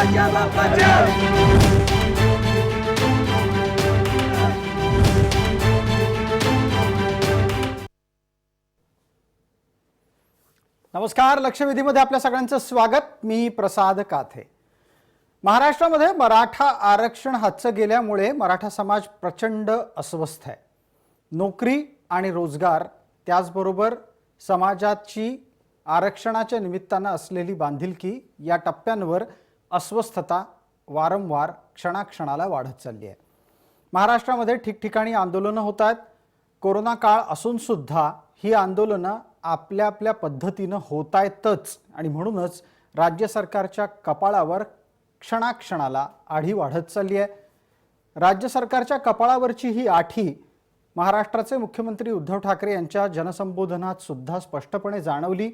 दिलाच्या बापाच्या नमस्कार, लक्षवेधीमध्ये आपल्या सगळ्यांचं स्वागत। मी प्रसाद काथे। महाराष्ट्रामध्ये मराठा आरक्षण हातचं गेल्यामुळे मराठा समाज प्रचंड अस्वस्थ आहे। नोकरी आणि रोजगार त्याचबरोबर समाजाची आरक्षणाच्या निमित्तानं असलेली बांधिलकी या टप्प्यांवर अस्वस्थता वारंवार क्षणाक्षणाला वाढत चालली आहे। महाराष्ट्रामध्ये ठिकठिकाणी आंदोलनं होत आहेत। कोरोना काळ असून सुद्धा ही आंदोलनं आपल्या आपल्या पद्धतीनं होत आहेतच आणि म्हणूनच राज्य सरकारच्या कपाळावर क्षणाक्षणाला आढी वाढत चालली आहे। राज्य सरकारच्या कपाळावरची ही आठी महाराष्ट्राचे मुख्यमंत्री उद्धव ठाकरे यांच्या जनसंबोधनात सुद्धा स्पष्टपणे जाणवली।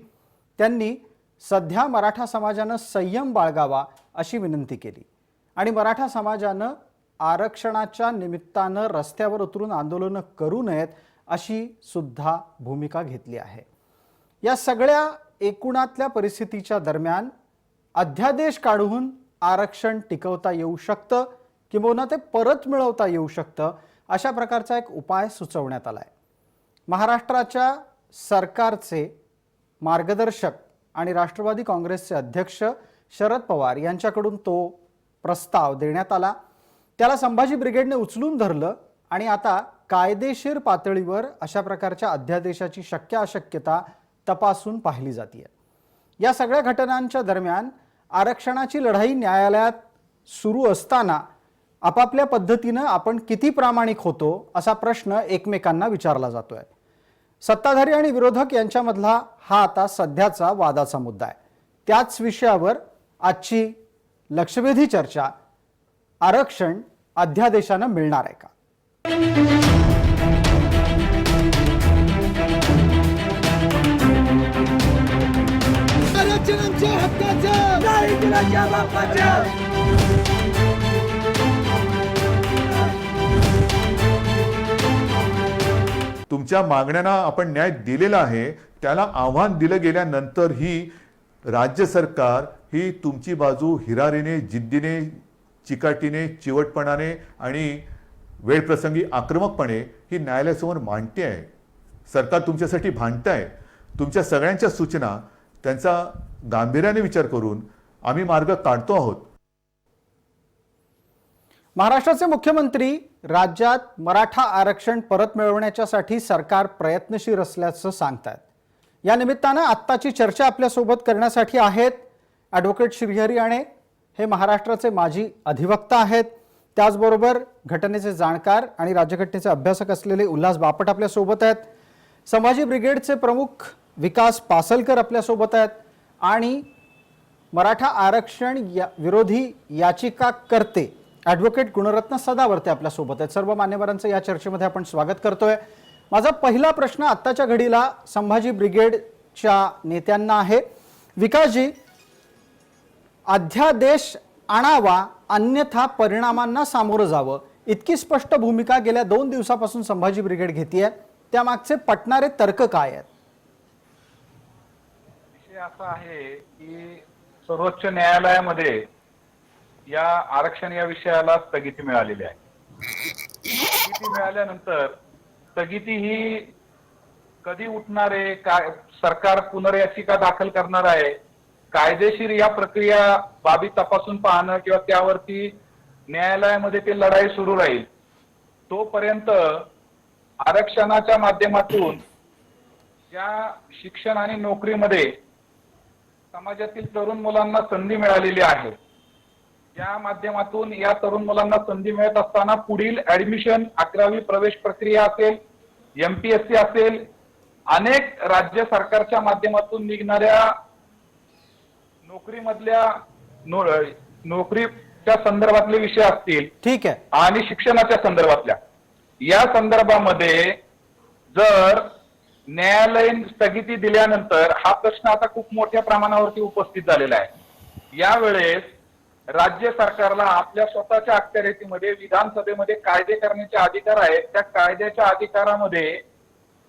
त्यांनी सध्या मराठा समाजानं संयम बाळगावा अशी विनंती केली आणि मराठा समाजानं आरक्षणाच्या निमित्तानं रस्त्यावर उतरून आंदोलनं करू नयेत अशी सुद्धा भूमिका घेतली आहे। या सगळ्या एकूणातल्या परिस्थितीच्या दरम्यान अध्यादेश काढून आरक्षण टिकवता येऊ शकतं किंवा ते परत मिळवता येऊ शकतं अशा प्रकारचा एक उपाय सुचवण्यात आलाय। महाराष्ट्राच्या सरकारचे मार्गदर्शक आणि राष्ट्रवादी काँग्रेसचे अध्यक्ष शरद पवार यांच्याकडून तो प्रस्ताव देण्यात आला। त्याला संभाजी ब्रिगेडने उचलून धरलं आणि आता कायदेशीर पातळीवर अशा प्रकारच्या अध्यादेशाची शक्य अशक्यता तपासून पाहिली जाते। या सगळ्या घटनांच्या दरम्यान आरक्षणाची लढाई न्यायालयात सुरू असताना आपापल्या पद्धतीनं आपण किती प्रामाणिक होतो असा प्रश्न एकमेकांना विचारला जातोय। सत्ताधारी आणि विरोधक यांच्यामधला हा आता सध्याचा वादाचा मुद्दा आहे। त्याच विषयावर आजची लक्षवेधी चर्चा, आरक्षण अध्यादेशानं मिळणार आहे का? आरक्षणाच्या हक्काचं नाही दिलाच्या बापाच्या तुमच्या मागण्यांना आपण न्याय दिलेला आहे। त्याला आव्हान दिलं गेल्यानंतर ही राज्य सरकार ही तुमची बाजू हिरारीने, जिद्दीने, चिकाटीने, चिवटपणाने आणि वेळप्रसंगी आक्रमकपणे ही न्यायालयासमोर मांडते आहे। सरकार तुमच्यासाठी भांडत आहे। तुमच्या सगळ्यांच्या सूचना त्यांचा गांभीर्याने विचार करून आम्ही मार्ग काढतो आहोत। महाराष्ट्राचे मुख्यमंत्री राज्यात मराठा आरक्षण परत मिळवण्यासाठी सरकार प्रयत्नशील असल्याचं सांगतात। या निमित्तानं आत्ताची चर्चा आपल्यासोबत करण्यासाठी आहेत ॲडव्होकेट श्रीहरी आणे, हे महाराष्ट्राचे माजी अधिवक्ता आहेत। त्याचबरोबर घटनेचे जाणकार आणि राज्यघटनेचे अभ्यासक असलेले उल्हास बापट आपल्यासोबत आहेत। संभाजी ब्रिगेडचे प्रमुख विकास पासलकर आपल्यासोबत आहेत आणि मराठा आरक्षण विरोधी याचिकाकर्ते ॲडव्होकेट गुणरत्न सदावर्ते आपल्यासोबत आहेत। सर्व मान्यवरांचं या चर्चेमध्ये आपण स्वागत करतोय। माझा पहिला प्रश्न आत्ताच्या घडीला संभाजी ब्रिगेडच्या नेत्यांना आहे। विकासजी, अध्यादेश आणावा अन्यथा परिणामांना सामोरं जावं इतकी स्पष्ट भूमिका गेल्या 2 दिवसापासून संभाजी ब्रिगेड घेतेय, त्यामागचे पटणारे तर्क काय आहेत? विषय असा आहे की सर्वोच्च न्यायालयामध्ये या आरक्षण या विषयाला स्थगिती मिळालेली आहे। स्थगिती मिळाल्यानंतर स्थगिती ही कधी उठणार आहे, काय सरकार पुनर्याचिका दाखल करणार आहे, कायदेशीर या प्रक्रिया बाबी तपासून पाहणं किंवा त्यावरती न्यायालयामध्ये ते लढाई सुरू राहील। तोपर्यंत आरक्षणाच्या माध्यमातून ज्या शिक्षण आणि नोकरीमध्ये समाजातील तरुण मुलांना संधी मिळालेली आहे, या माध्यमातून या तरुण मुलांना संधी मिळत असताना पुढील ऍडमिशन, 11वी प्रवेश प्रक्रिया असेल, MPSC असेल, अनेक राज्य सरकारच्या माध्यमातून निघणाऱ्या नोकरीमधल्या नोकरीच्या संदर्भातले विषय असतील, ठीक आहे, आणि शिक्षणाच्या संदर्भातल्या या संदर्भामध्ये जर न्यायालयीन स्थगिती दिल्यानंतर हा प्रश्न आता खूप मोठ्या प्रमाणावरती उपस्थित झालेला आहे। यावेळेस राज्य सरकारला आपल्या स्वतःच्या अखत्यारीमध्ये विधानसभेमध्ये कायदे करण्याचे अधिकार आहेत। त्या कायद्याच्या अधिकारामध्ये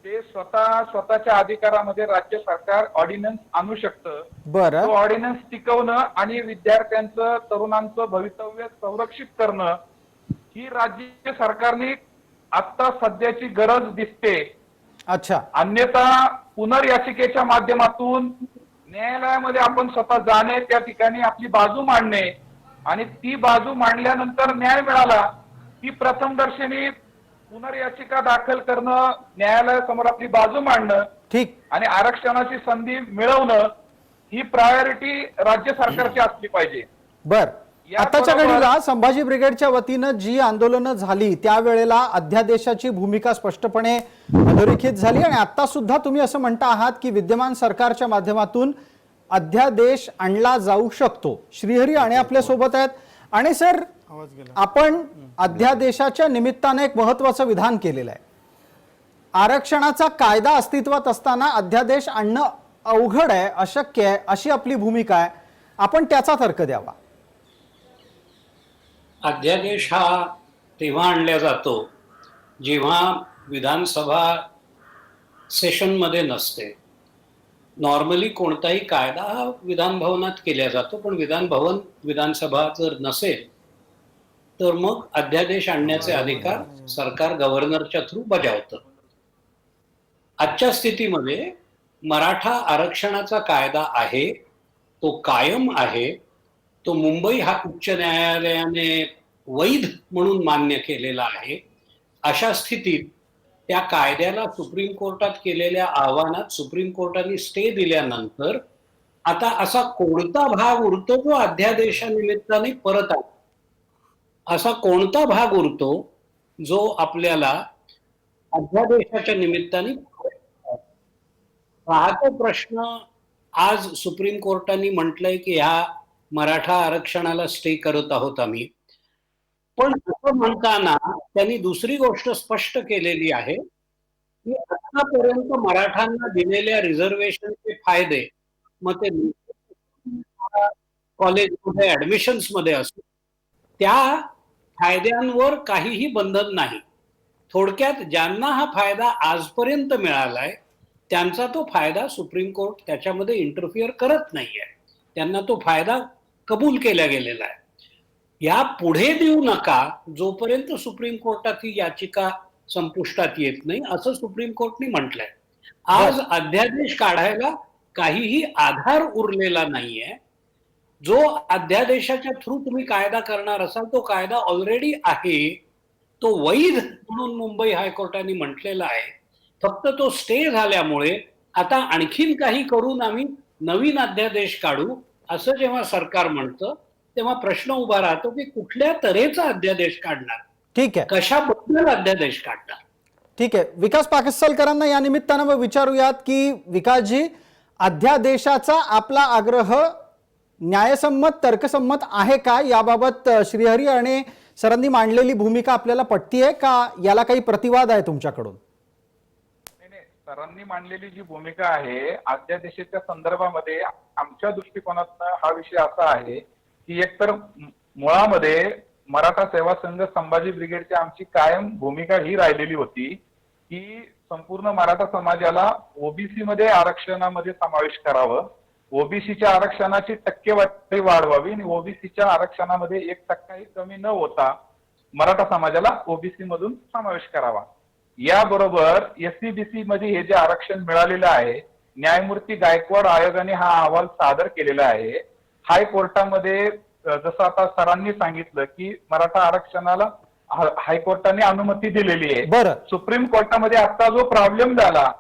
ते स्वतःच्या अधिकारामध्ये राज्य सरकार ऑर्डिनन्स आणू शकतं. बरं. तो ऑर्डिनन्स टिकवणं आणि विद्यार्थ्यांचं तरुणांचं भवितव्य संरक्षित करणं ही राज्य सरकारने आता सध्याची गरज दिसते. अच्छा. अन्यथा पुनर्याचिकेच्या माध्यमातून न्यायालयामध्ये आपण स्वतः जाणे, त्या ठिकाणी आपली बाजू मांडणे आणि ती बाजू मांडल्यानंतर न्याय मिळाला की प्रथमदर्शनी पुनर्याचिका दाखल करणं, न्यायालयासमोर आपली बाजू मांडणं ठीक. आणि आरक्षणाची संधी मिळवणं ही प्रायोरिटी राज्य सरकारची असली पाहिजे. बर. आताच्या याबरोबर- घडीला संभाजी ब्रिगेडच्या वतीनं जी आंदोलनं झाली त्यावेळेला अध्यादेशाची भूमिका स्पष्टपणे अधोरेखित झाली आणि आता सुद्धा तुम्ही असं म्हणता आहात की विद्यमान सरकारच्या माध्यमातून अध्यादेश आणला जाऊ शकतो. श्रीहरी आणि आपल्या सोबत आहेत. आणि सर, आपण अध्यादेशाच्या निमित्ताने एक महत्वाचं विधान केलेलं आहे. आरक्षणाचा कायदा अस्तित्वात असताना अध्यादेश आणणं अवघड आहे, अशक्य आहे, अशी आपली भूमिका आहे. आपण त्याचा तर्क द्यावा. अध्यादेश हा तेव्हा आणला जातो जेव्हा विधानसभा सेशनमध्ये नसते. नॉर्मली कोणताही कायदा हा विधान भवनात केला जातो, पण विधानसभा जर नसेल तर मग अध्यादेश आणण्याचे अधिकार सरकार गव्हर्नरच्या थ्रू बजावतं. आजच्या स्थितीमध्ये मराठा आरक्षणाचा कायदा आहे, तो कायम आहे. तो मुंबई हा उच्च न्यायालयाने वैध म्हणून मान्य केलेला आहे. अशा स्थितीत त्या कायद्याला सुप्रीम कोर्टात केलेल्या आव्हानात सुप्रीम कोर्टाने स्टे दिल्यानंतर आता असा कोणता भाग उरतो जो अध्यादेशानिमित्ताने परत आला? असा कोणता भाग उरतो जो आपल्याला अध्यादेशाच्या निमित्ताने हा तो प्रश्न आज सुप्रीम कोर्टाने म्हटलंय की ह्या मराठा आरक्षणाला स्टे करत आहोत आम्ही. पण असं म्हणताना त्यांनी दुसरी गोष्ट स्पष्ट केलेली आहे की आतापर्यंत मराठांना दिलेल्या रिझर्वेशनचे फायदे, मग ते कॉलेजमध्ये ऍडमिशन्स मध्ये असो, त्या फायद्यांवर काहीही बंधन नाही. थोडक्यात ज्यांना हा फायदा आजपर्यंत मिळालाय त्यांचा तो फायदा सुप्रीम कोर्ट त्याच्यामध्ये इंटरफिअर करत नाहीये. त्यांना तो फायदा कबूल केला गेलेला आहे. या पुढे देऊ नका जोपर्यंत सुप्रीम कोर्टात ही याचिका संपुष्टात येत नाही, असं सुप्रीम कोर्टने म्हटलंय. आज अध्यादेश काढायला काहीही आधार उरलेला नाहीये. जो अध्यादेशाच्या थ्रू तुम्ही कायदा करणार असाल तो कायदा ऑलरेडी आहे, तो वैध म्हणून मुंबई हायकोर्टाने म्हटलेला आहे. फक्त तो स्टे झाल्यामुळे आता आणखीन काही करून आम्ही नवीन अध्यादेश काढू असं जेव्हा सरकार म्हणतं तेव्हा प्रश्न उभा राहतो की कुठल्या तऱ्हेचा अध्यादेश काढणार, ठीक आहे, कशाबद्दल अध्यादेश काढणार. ठीक आहे. विकास पाकसलकरांना या निमित्तानं मग विचारूयात की विकासजी, अध्यादेशाचा आपला आग्रह न्यायसम्मत तर्कसम्मत आहे का? याबाबत श्रीहरी आणि सरांनी मांडलेली भूमिका आपल्याला पटतीये का? याला काही प्रतिवाद आहे तुमच्याकडून? सरांनी मांडलेली जी भूमिका आहे अध्यादेशाच्या संदर्भामध्ये आमच्या दृष्टिकोनातून हा विषय असा आहे की एकतर मुळामध्ये मराठा सेवा संघ संभाजी ब्रिगेडची आमची कायम भूमिका ही राहिलेली होती की संपूर्ण मराठा समाजाला ओबीसी मध्ये आरक्षणामध्ये समावेश करावं, ओबीसीच्या आरक्षणाची टक्केवारी वाढवावी आणि ओबीसीच्या आरक्षणामध्ये 1% कमी न होता मराठा समाजाला ओबीसी मधून समावेश करावा. याबरोबर एससीबीसी मध्ये हे जे आरक्षण मिळालेलं आहे, न्यायमूर्ती गायकवाड आयोगाने हा अहवाल सादर केलेला आहे. हायकोर्टामध्ये जसं आता सरांनी सांगितलं की मराठा आरक्षणाला हायकोर्टाने अनुमती दिलेली आहे. बरं. सुप्रीम कोर्टामध्ये आता जो प्रॉब्लेम झाला,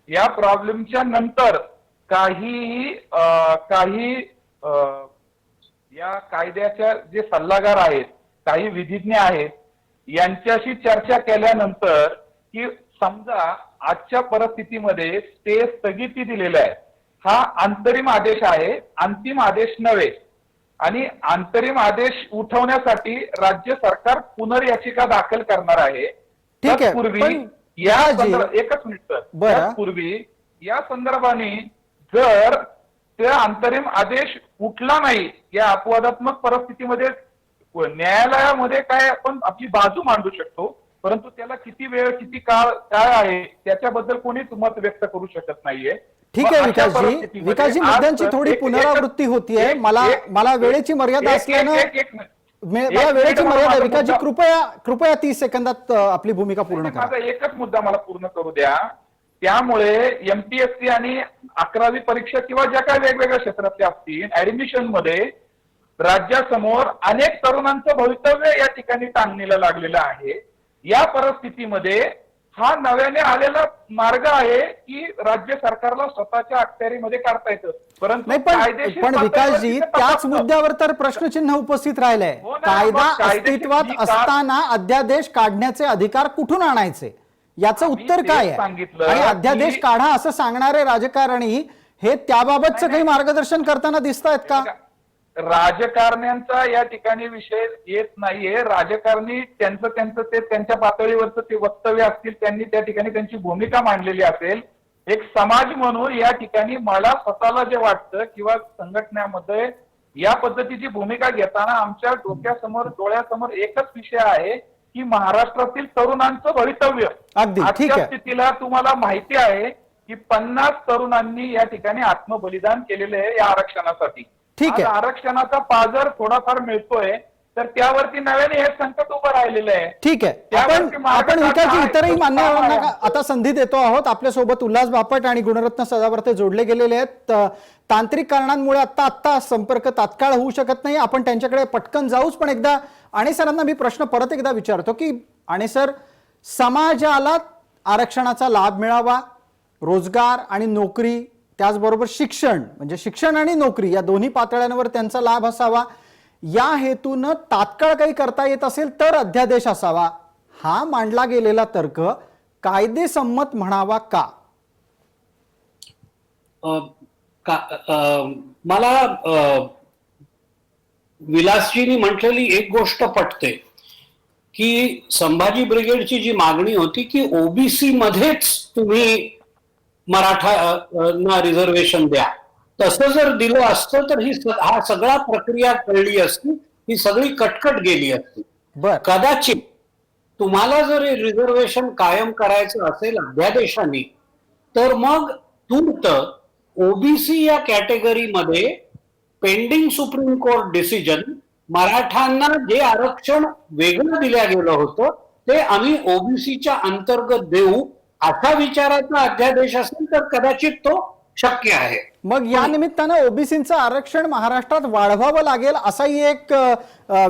या प्रॉब्लेमच्या नंतर काही या कायद्याच्या जे सल्लागार आहेत, काही विधिज्ञ आहेत, यांच्याशी चर्चा केल्यानंतर की समजा आजच्या परिस्थितीमध्ये स्टे स्थगिती दिलेला आहे, हा अंतरिम आदेश आहे, अंतिम आदेश नव्हे. आणि अंतरिम आदेश उठवण्यासाठी राज्य सरकार पुनर्याचिका दाखल करणार आहे. ठीक आहे, तत्पूर्वी पण एकच मिनिट सर, त्यापूर्वी या संदर्भाने जर ते अंतरिम आदेश उठला नाही, या अपवादात्मक परिस्थितीमध्ये न्यायालयामध्ये काय आपण आपली बाजू मांडू शकतो परंतु त्याला किती वेळ किती काळ काय आहे त्याच्याबद्दल कोणीच मत व्यक्त करू शकत नाहीये. ठीक मग आहे अशा विकासजी, परिस्थितीमध्ये विकासजी आज मुद्द्यांची तर थोडी एक- पुनरावृत्ती होतीये. एक- मला एक- मला वेळेची मर्यादा एक- असल्यानं एक- एक- एक- मला वेळेची एक- मर्यादा आहे. माझा विकासजी मुद्दा- कृपया 30 सेकंदात आपली भूमिका पूर्ण नाही, करा. माझा एकच मुद्दा मला पूर्ण करू द्या. त्यामुळे एमपीएससी आणि 11वी परीक्षा किंवा ज्या काही वेगवेगळ्या क्षेत्रातल्या असतील ऍडमिशन मध्ये राज्यासमोर अनेक तरुणांचं भवितव्य या ठिकाणी टांगणीला लागलेलं आहे. या परिस्थितीमध्ये हा नव्याने आलेला मार्ग आहे की राज्य सरकारला स्वतःच्या अखत्यारीमध्ये काढता येतं. परंतु नाही कायदेशीर पण विकासजी पातळीवरती ते त्याच तपासतं. मुद्द्यावर तर प्रश्नचिन्ह उपस्थित राहिलंय. हो ना, कायदा मग कायदेशीर अस्तित्वात ही का- असताना अध्यादेश काढण्याचे अधिकार कुठून आणायचे याचं आम्ही उत्तर तेच काय आहे? सांगितलं आणि अध्यादेश की- काढा असं सांगणारे राजकारणी हे त्याबाबतचं काही मार्गदर्शन करताना दिसत आहेत का? राजकारण्यांचा या ठिकाणी विषय येत नाहीये. राजकारणी त्यांचं ते त्यांच्या पातळीवरचं ते वक्तव्य असतील, त्यांनी त्या ठिकाणी त्यांची भूमिका मांडलेली असेल. एक समाज म्हणून या ठिकाणी मला स्वतःला जे वाटतं किंवा संघटनेमध्ये या पद्धतीची भूमिका घेताना आमच्या डोळ्यासमोर एकच विषय आहे की महाराष्ट्रातील तरुणांचं भवितव्य. अगदी, ठीक आजच्या आहे. स्थितीला तुम्हाला माहिती आहे की 50 तरुणांनी या ठिकाणी आत्मबलिदान केलेले आहे या आरक्षणासाठी. ठीक आहे. आज आरक्षणाचा पाझर थोडाफार मिळतोय तर त्यावरती नव्याने हे संकट उभं राहिलेलं आहे. ठीक आहे. त्यावरती मार्ग आपण काढणं विकासजी हा इतरही एक मान्यवरांना आहे. आता संधी देतो आहोत. आपल्यासोबत उल्हास बापट आणि गुणरत्न सदावर्ते जोडले गेलेले आहेत. तांत्रिक कारणांमुळे आत्ता संपर्क तात्काळ होऊ शकत नाही. आपण त्यांच्याकडे पटकन जाऊच. पण एकदा आणि सरांना मी प्रश्न परत एकदा विचारतो की आणि सर, समाजाला आरक्षणाचा लाभ मिळावा, रोजगार आणि नोकरी त्याचबरोबर शिक्षण म्हणजे शिक्षण आणि नोकरी या दोन्ही पातळ्यांवर त्यांचा लाभ असावा, या हेतून तात्काळ काही करता येत असेल तर अध्यादेश असावा, हा मांडला गेलेला तर्क कायदेसम्मत म्हणावा का? मला विलासजींनी म्हटलेली एक गोष्ट पटते की संभाजी ब्रिगेडची जी मागणी होती की ओबीसी मध्येच तुम्ही मराठा रिझर्वेशन द्या, तसं जर दिलं असतं तर हा सगळा प्रक्रिया कळली असती, ही सगळी कटकट गेली असती. बर, कदाचित तुम्हाला जर रिझर्वेशन कायम करायचं असेल अध्यादेशाने तर मग तूर्त ओबीसी या कॅटेगरीमध्ये पेंडिंग सुप्रीम कोर्ट डिसिजन मराठांना जे आरक्षण वेगळं दिलं गेलं होतं ते आम्ही ओबीसीच्या अंतर्गत देऊ असा विचाराचा अध्यादेश असेल तर कदाचित तो शक्य आहे. मग या निमित्तानं ओबीसीचं आरक्षण महाराष्ट्रात वाढवावं लागेल असाही एक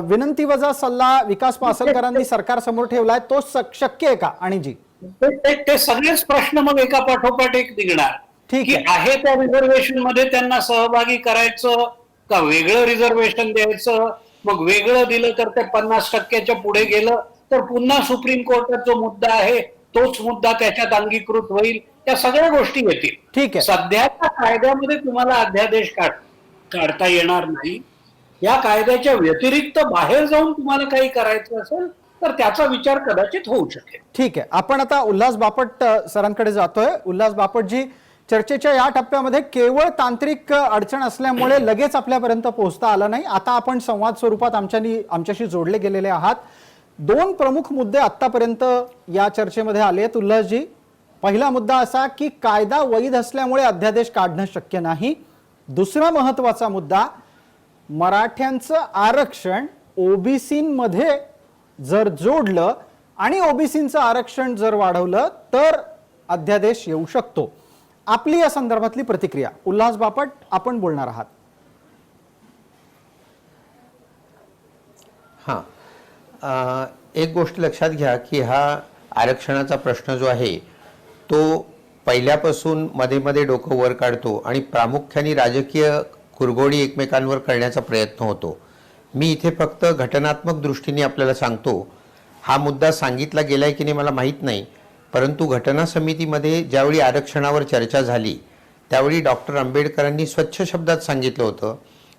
विनंती वजा सल्ला विकास पासलकरांनी सरकारसमोर ठेवलाय. तो शक्य आहे का? आणि जी ते सगळेच प्रश्न मग एका पाठोपाठ एक निघणार ठीक की आहे. आहे त्या रिझर्वेशन मध्ये त्यांना सहभागी करायचं का वेगळं रिझर्वेशन द्यायचं. मग वेगळं दिलं तर ते 50% पुढे गेलं तर पुन्हा सुप्रीम कोर्टात जो मुद्दा आहे तोच मुद्दा त्याच्यात अंगीकृत होईल. त्या सगळ्या गोष्टी येतील. ठीक आहे. सध्याच्या कायद्यामध्ये तुम्हाला अध्यादेश काढता येणार नाही. या कायद्याच्या व्यतिरिक्त बाहेर जाऊन तुम्हाला काही करायचं असेल तर त्याचा विचार कदाचित होऊ शकेल. ठीक आहे. आपण आता उल्हास बापट सरांकडे जातोय. उल्हास बापटजी, चर्चेच्या या टप्प्यामध्ये केवळ तांत्रिक अडचण असल्यामुळे लगेच आपल्यापर्यंत पोहोचता आलं नाही. आता आपण संवाद स्वरूपात आमच्याशी जोडले गेलेले आहात. 2 प्रमुख मुद्दे आतापर्यंत या चर्चेमध्ये आले आहेत. उल्हासजी, पहिला मुद्दा असा की कायदा वैध असल्यामुळे अध्यादेश काढणं शक्य नाही. दुसरा महत्वाचा मुद्दा, मराठ्यांचं आरक्षण ओबीसीमध्ये जर जोडलं आणि ओबीसीचं आरक्षण जर वाढवलं तर अध्यादेश येऊ शकतो. आपली या संदर्भातली प्रतिक्रिया. उल्हास बापट, आपण बोलणार आहात. हां, एक गोष्ट लक्षात घ्या की हा आरक्षणाचा प्रश्न जो आहे तो पहिल्यापासून मध्ये मध्ये डोकं वर काढतो आणि प्रामुख्याने राजकीय कुरघोडी एकमेकांवर करण्याचा प्रयत्न होतो. मी इथे फक्त घटनात्मक दृष्टीने आपल्याला सांगतो. हा मुद्दा सांगितला गेलाय की नाही मला माहीत नाही, परंतु घटना समितीमध्ये ज्यावेळी आरक्षणावर चर्चा झाली त्यावेळी डॉक्टर आंबेडकरांनी स्वच्छ शब्दात सांगितलं होतं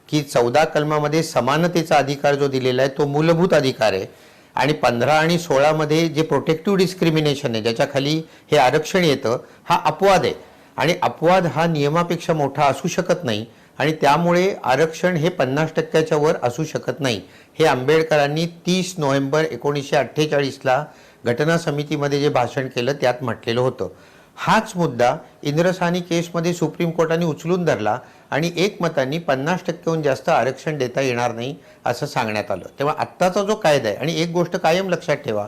की 14 कलमामध्ये समानतेचा अधिकार जो दिलेला आहे तो मूलभूत अधिकार आहे आणि 15 आणि 16 मध्ये जे प्रोटेक्टिव्ह डिस्क्रिमिनेशन आहे ज्याच्या खाली हे आरक्षण येतं हा अपवाद आहे आणि अपवाद हा नियमापेक्षा मोठा असू शकत नाही आणि त्यामुळे आरक्षण हे 50% वर असू शकत नाही. हे आंबेडकरांनी 30 नोव्हेंबर 1948ला घटना समितीमध्ये जे भाषण केलं त्यात म्हटलेलं होतं. हाच मुद्दा इंद्रसानी केसमध्ये सुप्रीम कोर्टाने उचलून धरला आणि एकमतांनी 50%हून जास्त आरक्षण देता येणार नाही असं सांगण्यात आलं. तेव्हा आत्ताचा जो कायदा आहे, आणि एक गोष्ट कायम लक्षात ठेवा,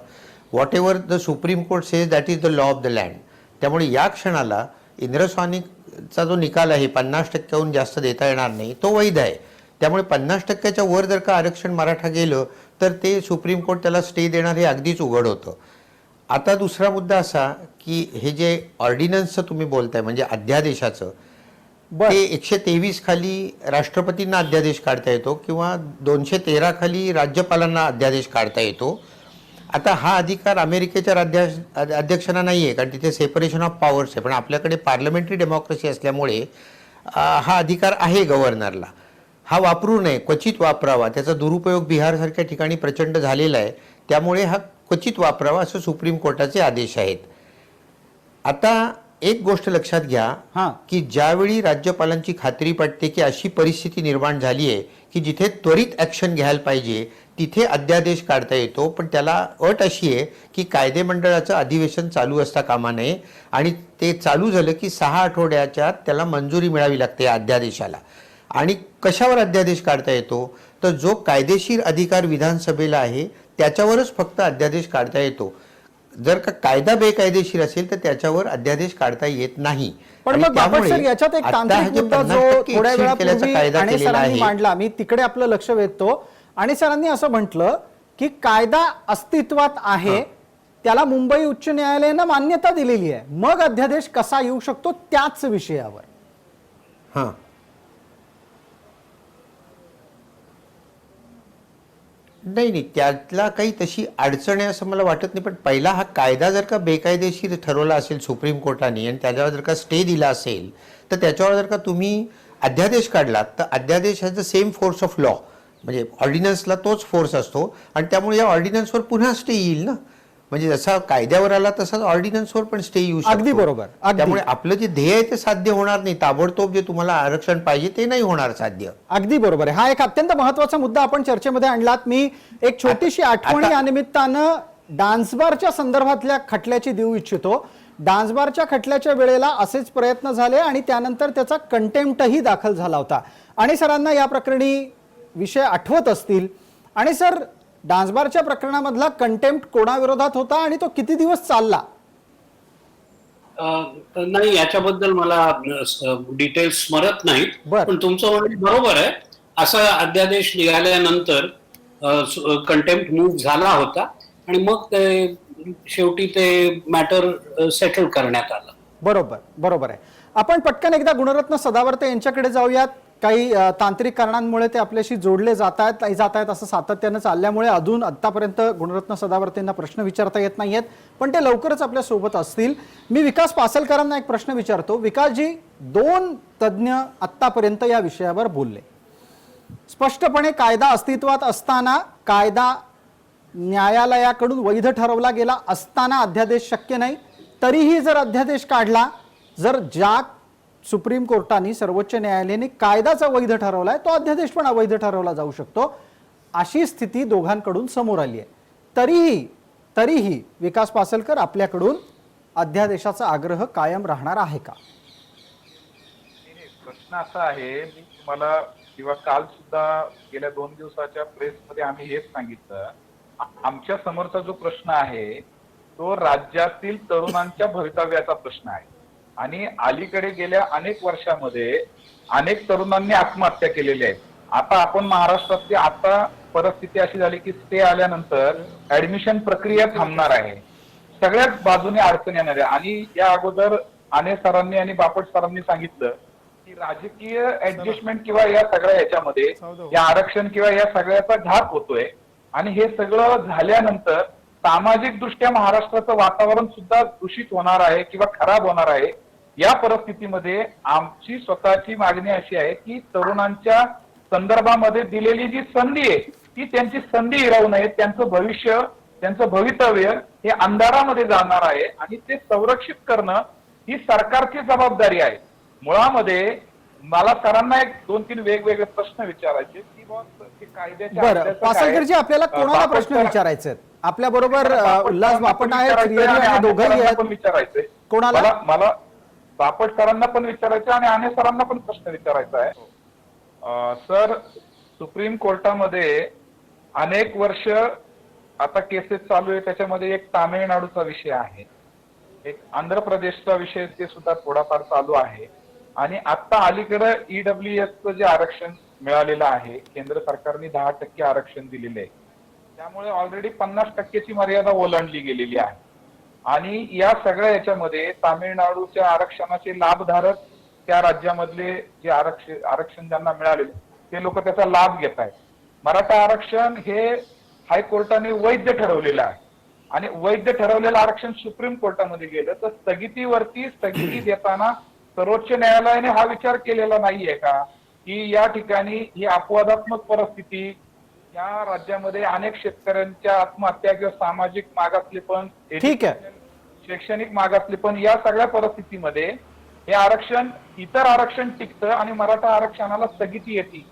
what ever the supreme court says that is the law of the land. त्यामुळे या क्षणाला इंद्रसानीचा जो निकाल आहे 50%हून जास्त देता येणार नाही तो वैध आहे. त्यामुळे 50%च्या वर जर का आरक्षण मराठा गेलं तर ते सुप्रीम कोर्ट त्याला स्टे देणार हे अगदीच उघड होतं. आता दुसरा मुद्दा असा की हे जे ऑर्डिनन्सचं तुम्ही बोलताय म्हणजे अध्यादेशाचं, ते 123 खाली राष्ट्रपतींना अध्यादेश काढता येतो किंवा 213 खाली राज्यपालांना अध्यादेश काढता येतो. आता हा अधिकार अमेरिकेच्या अध्यक्षांना नाही आहे, कारण तिथे सेपरेशन ऑफ पॉवर्स आहे. पण आपल्याकडे पार्लमेंटरी डेमोक्रेसी असल्यामुळे हा अधिकार आहे गव्हर्नरला. हा वापरू नये, क्वचित वापरावा. त्याचा दुरुपयोग बिहारसारख्या ठिकाणी प्रचंड झालेला आहे. त्यामुळे हा क्वचित वापरावा असं सुप्रीम कोर्टाचे आदेश आहेत. आता एक गोष्ट लक्षात घ्या की ज्यावेळी राज्यपालांची खात्री पडते की अशी परिस्थिती निर्माण झाली आहे की जिथे त्वरित ॲक्शन घ्यायला पाहिजे तिथे अध्यादेश काढता येतो. पण त्याला अट अशी आहे की कायदे मंडळाचं अधिवेशन चालू असता कामा नये आणि ते चालू झालं की 6 आठवड्याच्या त्याला मंजुरी मिळावी लागते या अध्यादेशाला. आणि कशावर अध्यादेश काढता येतो तर जो कायदेशीर अधिकार विधानसभेला आहे त्याच्यावरच फक्त अध्यादेश काढता येतो. जर का कायदा बेकायदेशीर असेल तर त्याच्यावर अध्यादेश काढता येत नाही. पण मग बापट सर, याच्यात एक तांत्रिक मुद्दा जो थोड्या वेळापूर्वी आणि सरांनी मांडला, मी तिकडे आपलं लक्ष वेधतो. आणि सरांनी असं म्हटलं की कायदा अस्तित्वात आहे, त्याला मुंबई उच्च न्यायालयानं मान्यता दिलेली आहे, मग अध्यादेश कसा येऊ शकतो त्याच विषयावर. हां, नाही, त्यातला काही तशी अडचण आहे असं मला वाटत नाही. पण पहिला हा कायदा जर का बेकायदेशीर ठरवला असेल सुप्रीम कोर्टाने आणि त्याच्यावर जर का स्टे दिला असेल तर त्याच्यावर जर का तुम्ही अध्यादेश काढलात तर अध्यादेश has the same force of law. म्हणजे ऑर्डिनन्सला तोच फोर्स असतो आणि त्यामुळे या ऑर्डिनन्सवर पुन्हा स्टे येईल ना. म्हणजे जसा कायद्यावर आला तसाच ऑर्डिनन्सवर पण स्टे येऊ शकतो. अगदी बरोबर. त्यामुळे आपलं जे ध्येय आहे ते साध्य होणार नाही. ताबडतोब जे तुम्हाला आरक्षण पाहिजे ते नाही होणार साध्य. अगदी बरोबर आहे. हा एक अत्यंत महत्वाचा मुद्दा आपण चर्चेमध्ये आणलात. मी एक छोटीशी आठवण या निमित्तानं डान्सबारच्या संदर्भातल्या खटल्याची देऊ इच्छितो. डान्सबारच्या खटल्याच्या वेळेला असेच प्रयत्न झाले आणि त्यानंतर त्याचा कंटेम्प्टही दाखल झाला होता. आणि सरांना या प्रकरणी विषय आठवत असतील. आणि सर, डान्सबारच्या प्रकरणामधला कंटेम्प्ट कोणाविरोधात होता आणि तो किती दिवस चालला? नाही, याच्याबद्दल मला डिटेल्स स्मरत नाहीत. पण तुमचं म्हणणं बरोबर आहे. असा अध्यादेश निघाल्यानंतर कंटेम्प्ट मूव्ह झाला होता आणि मग ते शेवटी ते मॅटर सेटल करण्यात आलं. बरोबर आहे. आपण पटकन एकदा गुणरत्न सदावर्ते यांच्याकडे जाऊयात. काही तांत्रिक कारणांमुळे ते आपल्याशी जोडले जात आहेत असं सातत्यानं चालल्यामुळे अजून आतापर्यंत गुणरत्न सदावर्तेंना प्रश्न विचारता येत नाहीयेत, पण ते लवकरच आपल्या सोबत असतील. मी विकास पासलकरांना एक प्रश्न विचारतो. विकासजी, 2 तज्ज्ञ आतापर्यंत या विषयावर बोलले. स्पष्टपणे कायदा अस्तित्वात असताना, कायदा न्यायालयाकडून वैध ठरवला गेला असताना अध्यादेश शक्य नाही. तरीही जर अध्यादेश काढला, जर ज्या सुप्रीम कोर्टाने, सर्वोच्च न्यायालयाने कायदाचा वैध ठरवलाय तो अध्यादेश पण अवैध ठरवला जाऊ शकतो, अशी स्थिती दोघांकडून समोर आली आहे. तरीही विकास पासलकर, आपल्याकडून अध्यादेशाचा आग्रह कायम राहणार आहे का? प्रश्न असा आहे, मी तुम्हाला किंवा काल सुद्धा गेल्या 2 दिवसाच्या प्रेसमध्ये आम्ही हेच सांगितलं, आमच्या समोरचा जो प्रश्न आहे तो राज्यातील तरुणांच्या भवितव्याचा प्रश्न आहे. आणि अलीकडे गेल्या अनेक वर्षामध्ये अनेक तरुणांनी आत्महत्या केलेल्या आहेत. आता आपण महाराष्ट्रातली आता परिस्थिती अशी झाली की स्टे आल्यानंतर ऍडमिशन प्रक्रिया थांबणार आहे. सगळ्याच बाजूने अडचण येणार आहे. आणि या अगोदर आने सरांनी आणि बापट सरांनी सांगितलं की राजकीय ऍडजस्टमेंट किंवा या सगळ्या ह्याच्यामध्ये या आरक्षण किंवा या सगळ्याचा घात होतोय. आणि हे सगळं झाल्यानंतर सामाजिक दृष्ट्या महाराष्ट्राचं वातावरण सुद्धा दूषित होणार आहे किंवा खराब होणार आहे. या परिस्थितीमध्ये आमची स्वतःची मागणी अशी आहे की तरुणांच्या संदर्भामध्ये दिलेली जी संधी आहे ती त्यांची संधी हिरावू नये. त्यांचं भविष्य, त्यांचं भवितव्य हे अंधारामध्ये जाणार आहे आणि ते संरक्षित करणं ही सरकारची जबाबदारी आहे. मुळामध्ये मला सरांना एक 2-3 वेगवेगळे प्रश्न विचारायचे की कायद्याच्या पासलकरजी, आपल्याला कोणाला प्रश्न विचारायचे आहेत? आपल्या बरोबर उल्हास बापट आहेत, विचारायचंय श्रीहरी आणि आणि आने दोघंही सरांना आहेत. पण विचारायचंय. कोणाला? मला बापट सरांना पण विचारायचं आणि आने सरांना पण प्रश्न विचारायचा आहे. सर, सुप्रीम कोर्टामध्ये अनेक वर्ष आता केसेस चालू आहे. त्याच्यामध्ये एक तामिळनाडूचा विषय आहे, एक आंध्र प्रदेशचा विषय ते सुद्धा थोडाफार चालू आहे. आणि आता अलीकडे ईडब्ल्यूएसचं जे आरक्षण मिळालेलं आहे, केंद्र सरकारने 10% आरक्षण दिलेले आहे, त्यामुळे ऑलरेडी 50%ची मर्यादा ओलांडली गेलेली आहे. आणि या सगळ्या याच्यामध्ये तामिळनाडूच्या आरक्षणाचे लाभधारक, त्या राज्यामधले जे आरक्षण ज्यांना मिळालेले ते लोक त्याचा लाभ घेत आहेत. मराठा आरक्षण हे हायकोर्टाने वैध ठरवलेलं आहे आणि वैध ठरवलेलं आरक्षण सुप्रीम कोर्टामध्ये गेलं तर स्थगिती देताना सर्वोच्च न्यायालयाने हा विचार केलेला नाहीये का की या ठिकाणी ही अपवादात्मक परिस्थिती, या राज्यामध्ये अनेक शेतकऱ्यांच्या आत्महत्या किंवा सामाजिक मागासलेपण, ठीक आहे, शैक्षणिक मागासलेपण, या सगळ्या परिस्थितीमध्ये हे आरक्षण, इतर आरक्षण टिकतं आणि मराठा आरक्षणाला स्थगिती येते,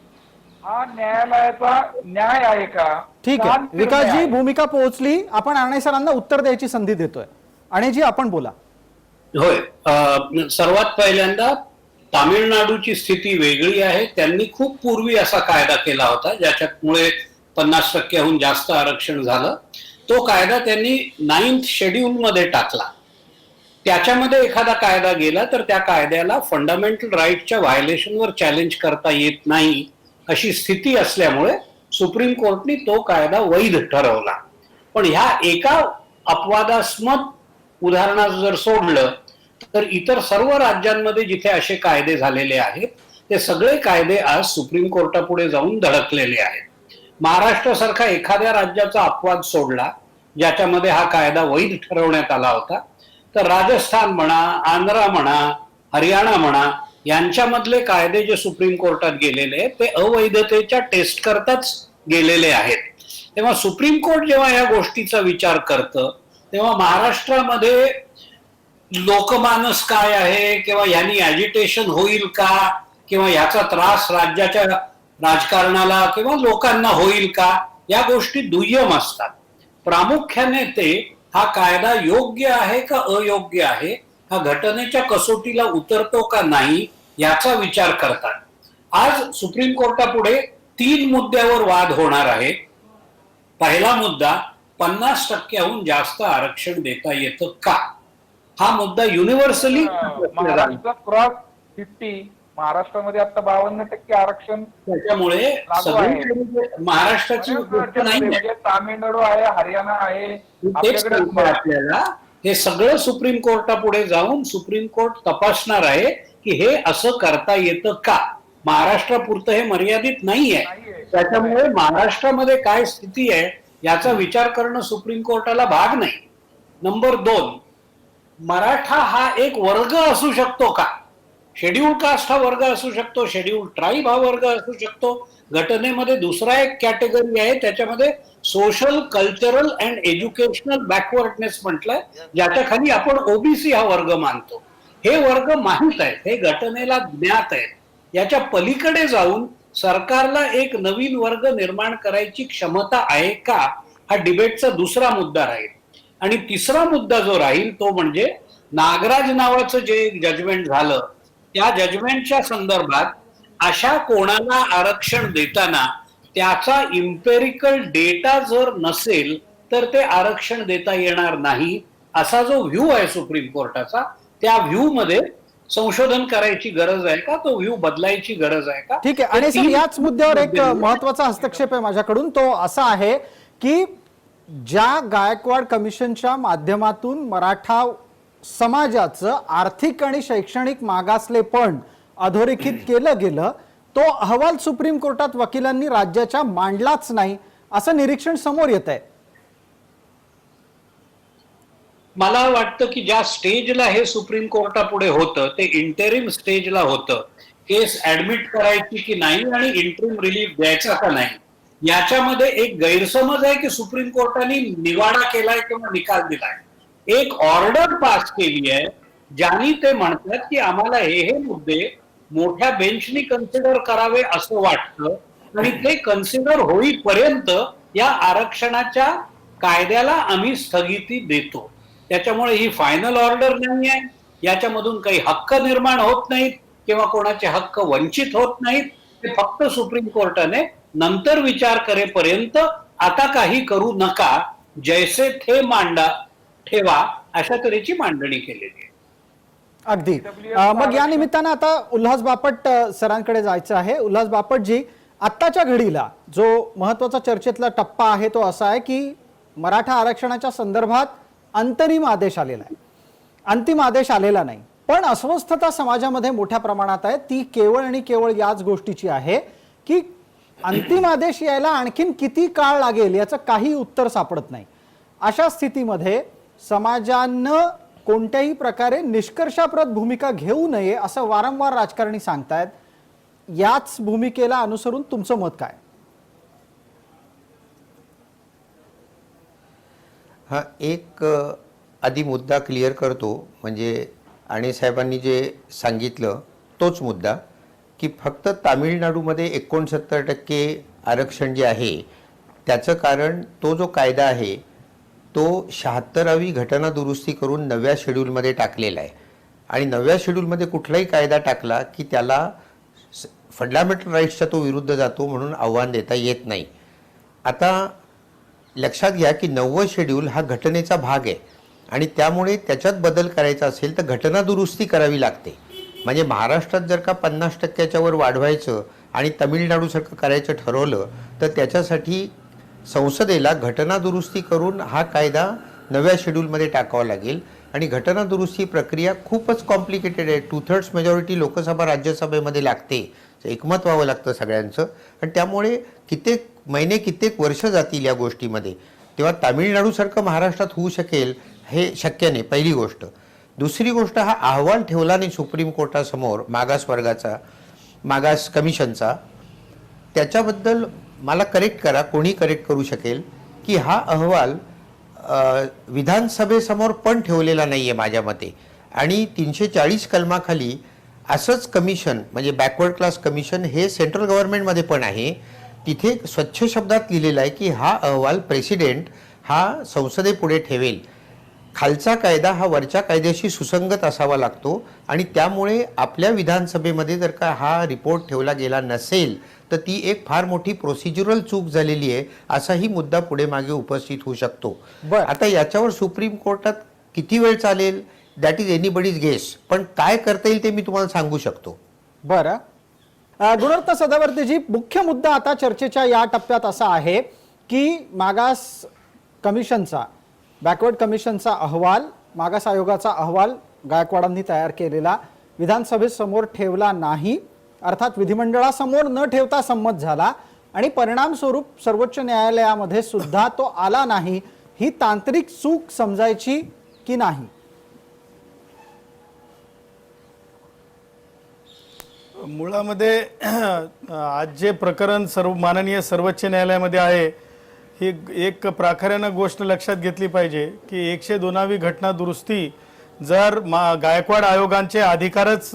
हा न्यायालयाचा न्याय आहे का? ठीक आहे. विकासजी, भूमिका पोहोचली. आपण आणे सरांना उत्तर द्यायची संधी देतोय. आणेजी, आपण बोला. होय, सर्वात पहिल्यांदा तामिळनाडूची स्थिती वेगळी आहे. त्यांनी खूप पूर्वी असा कायदा केला होता ज्याच्यामुळे 50%हून जास्त आरक्षण झालं. तो कायदा त्यांनी 9th शेड्यूल मध्ये टाकला. त्याच्यामध्ये एखादा कायदा गेला तर त्या कायद्याला फंडामेंटल राईटच्या व्हायलेशनवर चॅलेंज करता येत नाही अशी स्थिती असल्यामुळे सुप्रीम कोर्टने तो कायदा वैध ठरवला. पण ह्या एका अपवादास्पद उदाहरणात जर सोडलं तर इतर सर्व राज्यांमध्ये जिथे असे कायदे झालेले आहेत ते सगळे कायदे आज सुप्रीम कोर्टापुढे जाऊन धडकलेले आहेत. महाराष्ट्रासारखा एखाद्या राज्याचा अपवाद सोडला ज्याच्यामध्ये हा कायदा वैध ठरवण्यात आला होता तर राजस्थान म्हणा, आंध्र म्हणा, हरियाणा म्हणा यांच्यामधले कायदे जे सुप्रीम कोर्टात गेलेले आहेत ते अवैधतेच्या टेस्ट करताच गेलेले आहेत. तेव्हा सुप्रीम कोर्ट जेव्हा या गोष्टीचा विचार करतं तेव्हा महाराष्ट्रामध्ये लोकमानस काय आहे किंवा यांनी ॲजिटेशन होईल का किंवा याचा त्रास राज्याच्या राजकारणाला किंवा लोकांना होईल का, या गोष्टी दुय्यम असतात. प्रामुख्याने ते हा कायदा योग्य आहे का अयोग्य आहे, हा घटनेच्या कसोटीला उतरतो का नाही याचा विचार करतात. आज सुप्रीम कोर्टापुढे 3 मुद्द्यावर वाद होणार आहे. पहिला मुद्दा, 50%हून जास्त आरक्षण देता येतं का, हा मुद्दा युनिव्हर्सली. महाराष्ट्रात क्रॉस 50, महाराष्ट्रामध्ये आता 52% आरक्षण, त्याच्यामुळे महाराष्ट्राची म्हणजे तामिळनाडू आहे, हरियाणा आहे, आपल्याला हे सगळं सुप्रीम कोर्टापुढे जाऊन सुप्रीम कोर्ट तपासणार आहे की हे असं करता येतं का. महाराष्ट्रापुरतं हे मर्यादित नाहीये. त्याच्यामुळे महाराष्ट्रामध्ये काय स्थिती आहे याचा विचार करणं सुप्रीम कोर्टाला भाग नाही. नंबर 2, मराठा हा एक वर्ग असू शकतो का? शेड्यूल कास्ट हा वर्ग असू शकतो, शेड्यूल ट्राईब हा वर्ग असू शकतो. घटनेमध्ये दुसरा एक कॅटेगरी आहे, त्याच्यामध्ये social, cultural and educational backwardness म्हटलंय, ज्याच्या खाली आपण ओबीसी हा वर्ग मानतो. हे वर्ग माहित आहेत, हे घटनेला ज्ञात आहेत. याच्या पलीकडे जाऊन सरकारला एक नवीन वर्ग निर्माण करायची क्षमता आहे का, हा डिबेटचा दुसरा मुद्दा राहील. आणि तिसरा मुद्दा जो राहील तो म्हणजे नागराज नावाचं जे जजमेंट झालं त्या जजमेंटच्या संदर्भात अशा कोणाला आरक्षण देताना त्याचा इम्पेरिकल डेटा जर नसेल तर ते आरक्षण देता येणार नाही असा जो व्ह्यू आहे सुप्रीम कोर्टाचा, त्या व्ह्यू मध्ये संशोधन करायची गरज आहे का, तो व्ह्यू बदलायची गरज आहे का? ठीक आहे. आणि सर, याच मुद्द्यावर एक महत्वाचा हस्तक्षेप आहे माझ्याकडून. तो असा आहे की ज्या गायकवाड कमिशनच्या माध्यमातून मराठा समाजाचं आर्थिक आणि शैक्षणिक मागासलेपण अधोरेखित केलं गेलं, तो अहवाल सुप्रीम कोर्टात वकिलांनी राज्याच्या मांडलाच नाही असं निरीक्षण समोर येत आहे. मला वाटतं की ज्या स्टेजला हे सुप्रीम कोर्टापुढे होतं ते इंटरिम स्टेजला होतं. केस ऍडमिट करायची की नाही आणि इंटरिम रिलीफ द्यायचा का नाही याच्यामध्ये एक गैरसमज आहे की सुप्रीम कोर्टाने निवाडा केलाय किंवा निकाल दिलाय. एक ऑर्डर पास केली आहे ज्यानी ते म्हणतात की आम्हाला हे मुद्दे मोठ्या बेंचनी कन्सिडर करावे असं वाटतं आणि ते कन्सिडर होईपर्यंत या आरक्षणाच्या कायद्याला आम्ही स्थगिती देतो. त्याच्यामुळे ही फायनल ऑर्डर नाही आहे, याच्यामधून काही हक्क निर्माण होत नाहीत किंवा कोणाचे हक्क वंचित होत नाहीत. ते फक्त सुप्रीम कोर्टाने नंतर विचार करेपर्यंत आता काही करू नका, जैसे थे मांडा ठेवा, अशा तऱ्हेची मांडणी केलेली आहे. अगदी. मग या निमित्तानं आता उल्हास बापट सरांकडे जायचं आहे. उल्हास बापटजी, आत्ताच्या घडीला जो महत्वाचा चर्चेतला टप्पा आहे तो असा आहे की मराठा आरक्षणाच्या संदर्भात अंतरिम आदेश आलेला आहे, अंतिम आदेश आलेला नाही. पण अस्वस्थता समाजामध्ये मोठ्या प्रमाणात आहे. ती केवळ आणि केवळ याच गोष्टीची आहे की अंतिम आदेश यायला आणखीन किती काळ लागेल याचं काही उत्तर सापडत नाही. अशा स्थितीमध्ये समाजानं कोणत्याही प्रकारे निष्कर्षाप्रत भूमिका घेऊ नये असं वारंवार राजकारणी सांगतायत. याच भूमिकेला अनुसरून तुमचं मत काय? हा एक आधी मुद्दा क्लिअर करतो, म्हणजे आणि साहेबांनी जे सांगितलं तोच मुद्दा की फक्त तामिळनाडूमध्ये 69% आरक्षण जे आहे त्याचं कारण तो जो कायदा आहे तो 76वी घटना दुरुस्ती करून 9व्या शेड्यूलमध्ये टाकलेला आहे. आणि 9व्या शेड्यूलमध्ये कुठलाही कायदा टाकला की त्याला फंडामेंटल राईट्सच्या तो विरुद्ध जातो म्हणून आव्हान देता येत नाही. आता लक्षात घ्या की 9वं शेड्यूल हा घटनेचा भाग आहे आणि त्यामुळे त्याच्यात बदल करायचा असेल तर घटना दुरुस्ती करावी लागते. म्हणजे महाराष्ट्रात जर का 50%च्या वर वाढवायचं आणि तामिळनाडूसारखं करायचं ठरवलं तर त्याच्यासाठी संसदेला घटना दुरुस्ती करून हा कायदा 9व्या शेड्यूलमध्ये टाकावा लागेल. आणि घटना दुरुस्ती प्रक्रिया खूपच कॉम्प्लिकेटेड आहे. 2/3 मेजॉरिटी लोकसभा राज्यसभेमध्ये लागते, एकमत व्हावं लागतं सगळ्यांचं. आणि त्यामुळे कित्येक महिने कित्येक वर्ष जातील या गोष्टीमध्ये. तेव्हा तामिळनाडूसारखं महाराष्ट्रात होऊ शकेल हे शक्य नाही, पहिली गोष्ट. दुसरी गोष्ट, हा अहवाल ठेवला नाही सुप्रीम कोर्टासमोर मागासवर्गाचा, मागास कमिशनचा. त्याच्याबद्दल मला करेक्ट करा, कोणी करेक्ट करू शकेल की हा अहवाल विधानसभेसमोर पण ठेवलेला नाही आहे माझ्या मते. आणि 340 कलमाखाली असंच कमिशन म्हणजे बॅकवर्ड क्लास कमिशन हे सेंट्रल गव्हर्नमेंटमध्ये पण आहे. तिथे स्वच्छ शब्दात लिहिलेलं आहे की हा अहवाल प्रेसिडेंट हा संसदेपुढे ठेवेल. खालचा कायदा हा वरच्या कायद्याशी सुसंगत असावा लागतो आणि त्यामुळे आपल्या विधानसभेमध्ये जर का हा रिपोर्ट ठेवला गेला नसेल तर ती एक फार मोठी प्रोसिजरल चूक झालेली आहे असाही मुद्दा पुढे मागे उपस्थित होऊ शकतो. आता याच्यावर सुप्रीम कोर्टात किती वेळ चालेल दॅट इज एनीबडीज गेस, पण काय करता येईल ते मी तुम्हाला सांगू शकतो. बरं, गुणरत्न सदावर्तेजी, मुख्य मुद्दा आता चर्चेच्या या टप्प्यात असा आहे की मागास कमिशनचा, बॅकवर्ड कमिशनचा अहवाल, मागास आयोगाचा अहवाल गायकवाडांनी तयार केलेला विधानसभेसमोर ठेवला नाही, अर्थात विधिमंडळासमोर न ठेवता संमत झाला आणि परिणामस्वरूप सर्वोच्च न्यायालयामध्ये सुद्धा तो आला नाही. ही तांत्रिक चूक समजायची की नाही? मुळामध्ये आज जे प्रकरण माननीय सर्वोच्च न्यायालयामध्ये आहे ही एक प्राखऱ्यानं गोष्ट लक्षात घेतली पाहिजे की 102वी घटना दुरुस्ती जर गायकवाड आयोगांचे अधिकारच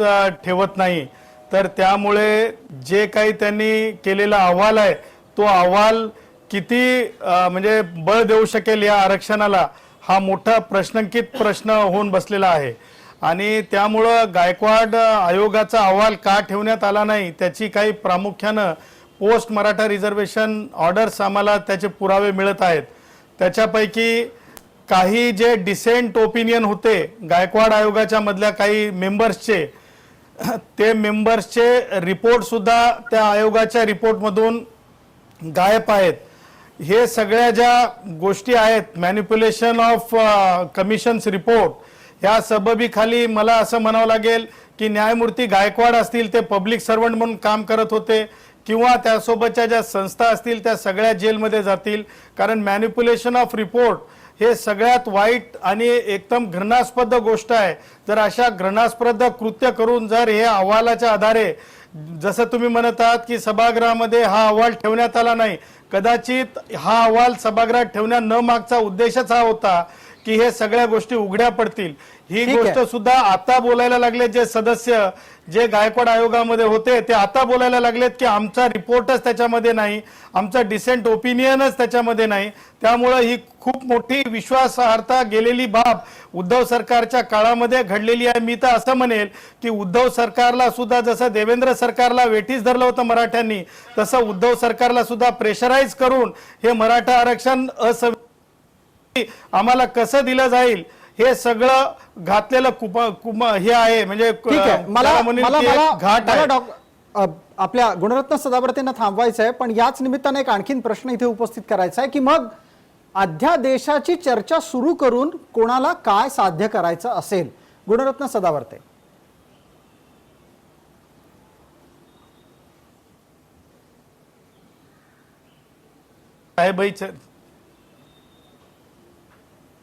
ठेवत नाही तर त्यामुळे जे काही त्यांनी केलेला अहवाल आहे तो अहवाल किती म्हणजे बळ देऊ शकेल या आरक्षणाला हा मोठा प्रश्नांकित प्रश्न होऊन बसलेला आहे. आणि त्यामुळं गायकवाड आयोगाचा अहवाल का ठेवण्यात आला नाही त्याची काही प्रामुख्यानं पोस्ट मराठा रिझर्वेशन ऑर्डर्स आम्हाला त्याचे पुरावे मिळत आहेत. त्याच्यापैकी काही जे डिसेंट ओपिनियन होते गायकवाड आयोगाच्या मधल्या काही मेंबर्सचे, ते मेंबर्सचे रिपोर्ट सुद्धा त्या आयोगाच्या रिपोर्टमधून गायब आहेत. हे सगळ्या ज्या गोष्टी आहेत मॅनिप्युलेशन ऑफ कमिशन्स रिपोर्ट, ह्या सबबीखाली मला असं म्हणावं लागेल की न्यायमूर्ती गायकवाड असतील ते पब्लिक सर्वंट म्हणून काम करत होते किंवा त्यासोबतच्या ज्या संस्था असतील त्या सगळ्या जेलमध्ये जातील. कारण मॅनिप्युलेशन ऑफ रिपोर्ट हे सगळ्यात वाईट आणि एकदम घृणास्पद गोष्ट आहे. जर अशा घृणास्पद कृत्य करून जर हे अहवालाच्या आधारे, जसं तुम्ही म्हणत आहात की सभागृहामध्ये हा अहवाल ठेवण्यात आला नाही, कदाचित हा अहवाल सभागृहात ठेवण्या न मागचा उद्देशच हा होता की हे सगळ्या गोष्टी उघड्या पडतील. ही ठीक आहे. गोष्ट सुद्धा आता बोलायला लागले जे सदस्य जे गायकवाड आयोगामध्ये होते ते आता बोलायला लागलेत की आमचा रिपोर्टच त्याच्यामध्ये नाही, आमचा डिसेंट ओपिनियनच त्याच्यामध्ये नाही. त्यामुळं ही खूप मोठी विश्वासार्हता गेलेली बाब उद्धव सरकारच्या काळामध्ये घडलेली आहे. मी तर असं म्हणेल की उद्धव सरकारला सुद्धा जसं देवेंद्र सरकारला वेठीस धरलं होतं मराठ्यांनी, तसं उद्धव सरकारला सुद्धा प्रेशराईज करून हे मराठा आरक्षण आम्हाला कसं दिलं जाईल हे सगळं घातलेलं हे आहे. म्हणजे ठीक आहे, मला त्याला म्हणेल मला की एक मला घाट मला आहे. आपल्या गुणरत्न सदावर्तेंना थांबवायचं आहे, पण याच निमित्ताने एक आणखीन प्रश्न इथे उपस्थित करायचा आहे की मग अध्यादेशाची चर्चा सुरू करून कोणाला काय साध्य करायचं असेल? गुणरत्न सदावर्ते.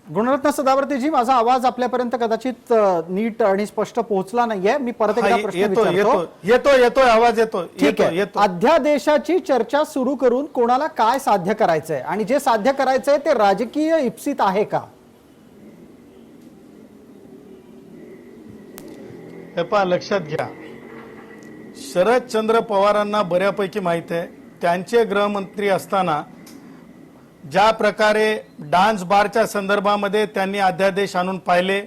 गुणरत्न सदावर्तेजी, माझा आवाज आपल्यापर्यंत कदाचित नीट आणि स्पष्ट पोहोचला नाहीये. मी परत एकदा प्रश्न विचारतो. येतोय आवाज येतोय. ठीक आहे, अध्यादेशाची चर्चा सुरू करून कोणाला काय साध्य करायचंय आणि जे साध्य करायचंय ते राजकीय इप्सित आहे का? लक्षात घ्या, शरदचंद्र पवारांना बऱ्यापैकी माहित आहे त्यांचे गृहमंत्री असताना ज्या प्रकारे डान्स बारच्या संदर्भामध्ये त्यांनी अध्यादेश आणून पाहिले,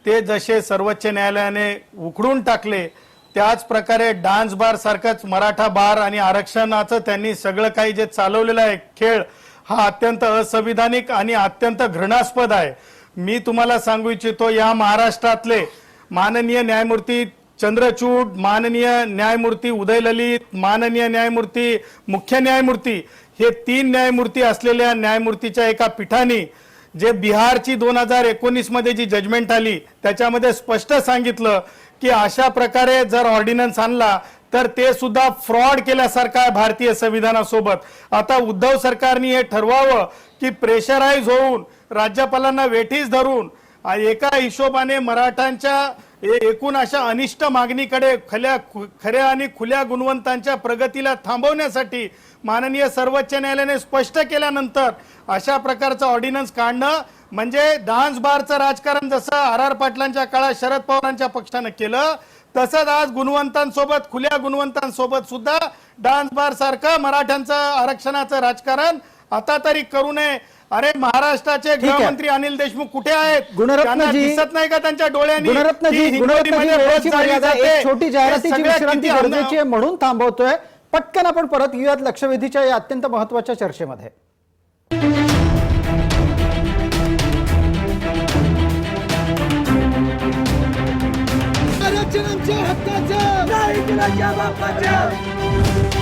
ते जसे सर्वोच्च न्यायालयाने उखडून टाकले, त्याच प्रकारे डान्स बार सारखंच मराठा बार आणि आरक्षणाचं त्यांनी सगळं काही जे चालवलेलं आहे खेळ, हा अत्यंत असंविधानिक आणि अत्यंत घृणास्पद आहे. मी तुम्हाला सांगू इच्छितो, या महाराष्ट्रातले माननीय न्यायमूर्ती चंद्रचूड, माननीय न्यायमूर्ती उदय ललित, माननीय न्यायमूर्ती मुख्य न्यायमूर्ती, हे 3 न्यायमूर्ती असलेल्या न्यायमूर्तीच्या एका पीठाने जे बिहारची 2019 मध्ये जी जजमेंट आली त्याच्यामध्ये स्पष्ट सांगितलं की अशा प्रकारे जर ऑर्डिनन्स आणला तर ते सुद्धा फ्रॉड केल्यासारखं आहे भारतीय संविधानासोबत. आता उद्धव सरकारने हे ठरवावं की प्रेशराईज होऊन राज्यपालांना वेठीस धरून एका हिशोबाने मराठ्यांच्या एकूण अशा अनिष्ट मागणीकडे खऱ्या आणि खुल्या गुणवंतांच्या प्रगतीला थांबवण्यासाठी माननीय सर्वोच्च न्यायालयाने स्पष्ट केल्यानंतर अशा प्रकारचं ऑर्डिनन्स काढणं म्हणजे डान्स बारचं राजकारण जसं आर पाटलांच्या काळात शरद पवारांच्या पक्षानं केलं, तसंच आज गुणवंतांसोबत, खुल्या गुणवंतांसोबत सुद्धा डान्स बार सारखं मराठ्यांचं आरक्षणाचं राजकारण आता तरी करू नये. अरे महाराष्ट्राचे गृहमंत्री अनिल देशमुख कुठे आहेत? त्यांना दिसत नाही का त्यांच्या डोळ्यांनी? छोटी जाहिरातीची विश्रांती गरजेची आहे म्हणून थांबवतोय. पटकन आपण परत येऊयात लक्षवेधीच्या या अत्यंत महत्वाच्या चर्चेमध्ये. आरक्षणाच्या हक्काचं नाही कुणाच्या बापाचं.